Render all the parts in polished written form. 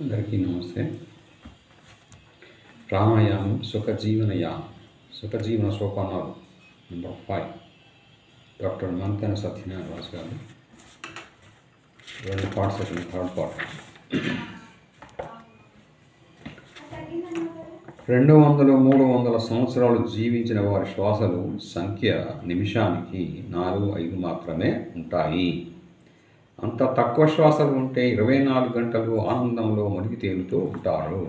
అందరికీ నమస్తే. ప్రాణాయామం సుఖజీవన సోపానాలు నెంబర్ 5 డాక్టర్ మంతెన సత్యనారాయణ రాజు గారు. 2 పార్ట్స్ అయితే 3rd పార్ట్. 200-300 సంవత్సరాలు జీవించిన వారి శ్వాసలు సంఖ్య నిమిషానికి 4-5 మాత్రమే ఉంటాయి. అంత తక్కువ శ్వాసలు ఉంటే 24 గంటలు ఆనందంలో మునిగి తేలుతూ ఉంటారు.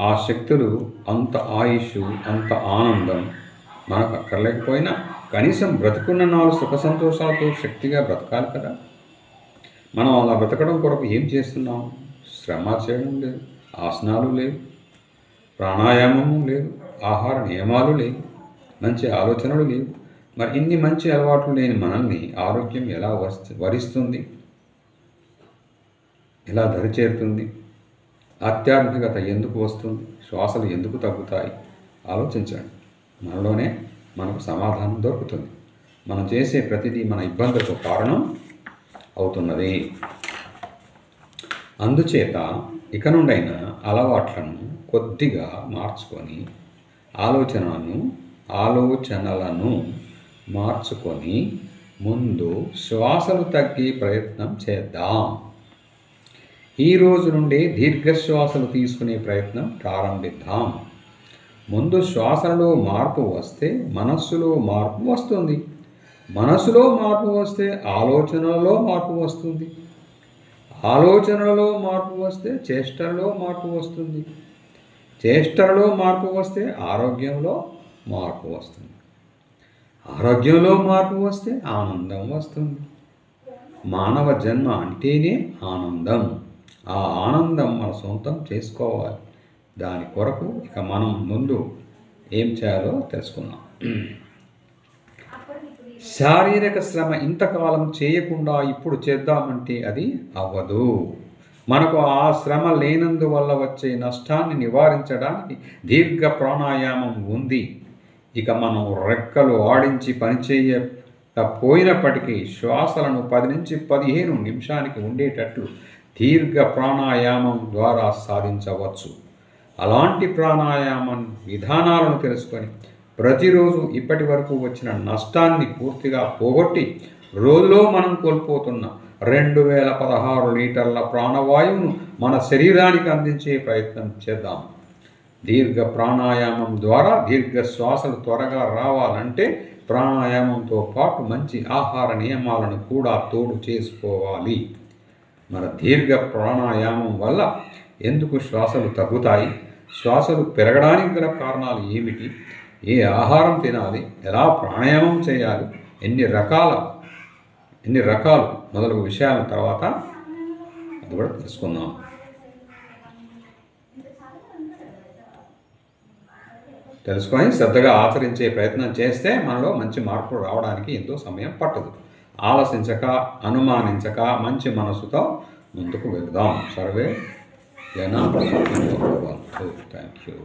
ఆ శక్తులు, అంత ఆయుష్, అంత ఆనందం మనకు అక్కర్లేకపోయినా కనీసం బ్రతుకున్న 4 సుఖ సంతోషాలతో శక్తిగా బ్రతకాలి కదా. మనం అలా బ్రతకడం కొరకు ఏం చేస్తున్నాం? శ్రమ చేయడం లేదు, ఆసనాలు లేవు, ప్రాణాయామము లేదు, ఆహార నియమాలు లేవు, మంచి ఆలోచనలు లేవు. మరి ఇన్ని మంచి అలవాట్లు లేని మనల్ని ఆరోగ్యం ఎలా వరిస్తుంది, ఎలా దరిచేరుతుంది? ఆధ్యాత్మికత ఎందుకు వస్తుంది? శ్వాసలు ఎందుకు తగ్గుతాయి? ఆలోచించండి. మనలోనే మనకు సమాధానం దొరుకుతుంది. మనం చేసే ప్రతిదీ మన ఇబ్బందులకు కారణం అవుతున్నది. అందుచేత ఇక నుండైనా అలవాట్లను కొద్దిగా మార్చుకొని ఆలోచనలను మార్చుకొని ముందు శ్వాసలు తగ్గే ప్రయత్నం చేద్దాం. ఈ రోజు నుండి దీర్ఘశ్వాసలు తీసుకునే ప్రయత్నం ప్రారంభిద్దాం. ముందు శ్వాసలలో మార్పు వస్తే మనస్సులో మార్పు వస్తుంది. మనస్సులో మార్పు వస్తే ఆలోచనలలో మార్పు వస్తుంది. ఆలోచనలలో మార్పు వస్తే చేష్టలలో మార్పు వస్తుంది. చేష్టలలో మార్పు వస్తే ఆరోగ్యంలో మార్పు వస్తుంది. ఆరోగ్యంలో మార్పు వస్తే ఆనందం వస్తుంది. మానవ జన్మ అంటేనే ఆనందం. ఆ ఆనందం మన సొంతం చేసుకోవాలి. దాని కొరకు ఇక మనం ముందు ఏం చేయాలో తెలుసుకుందాం. శారీరక శ్రమ ఇంతకాలం చేయకుండా ఇప్పుడు చేద్దామంటే అది అవ్వదు. మనకు ఆ శ్రమ లేనందువల్ల వచ్చే నష్టాన్ని నివారించడానికి దీర్ఘ ప్రాణాయామం ఉంది. ఇక మనం రెక్కలు ఆడించి పనిచేయకపోయినప్పటికీ శ్వాసలను 10-15 నిమిషానికి ఉండేటట్లు దీర్ఘ ప్రాణాయామం ద్వారా సాధించవచ్చు. అలాంటి ప్రాణాయామ విధానాలను తెలుసుకొని ప్రతిరోజు ఇప్పటి వరకు వచ్చిన నష్టాన్ని పూర్తిగా పోగొట్టి రోజులో మనం కోల్పోతున్న 2016 లీటర్ల ప్రాణవాయువును మన శరీరానికి అందించే ప్రయత్నం చేద్దాం. దీర్ఘ ప్రాణాయామం ద్వారా దీర్ఘ శ్వాసలు త్వరగా రావాలంటే ప్రాణాయామంతో పాటు మంచి ఆహార నియమాలను కూడా తోడు చేసుకోవాలి. మన దీర్ఘ ప్రాణాయామం వల్ల ఎందుకు శ్వాసలు తగ్గుతాయి? శ్వాసలు పెరగడానికి గల కారణాలు ఏమిటి? ఏ ఆహారం తినాలి? ఎలా ప్రాణాయామం చేయాలి? ఎన్ని రకాలు మొదలగు విషయాల తర్వాత అది కూడా తెలుసుకుందాం. తెలుసుకొని శ్రద్ధగా ఆచరించే ప్రయత్నం చేస్తే మనలో మంచి మార్పులు రావడానికి ఎంతో సమయం పట్టదు. ఆలోచించక, అనుమానించక మంచి మనసుతో ముందుకు వెళ్దాం. సర్వే జనా. Thank you.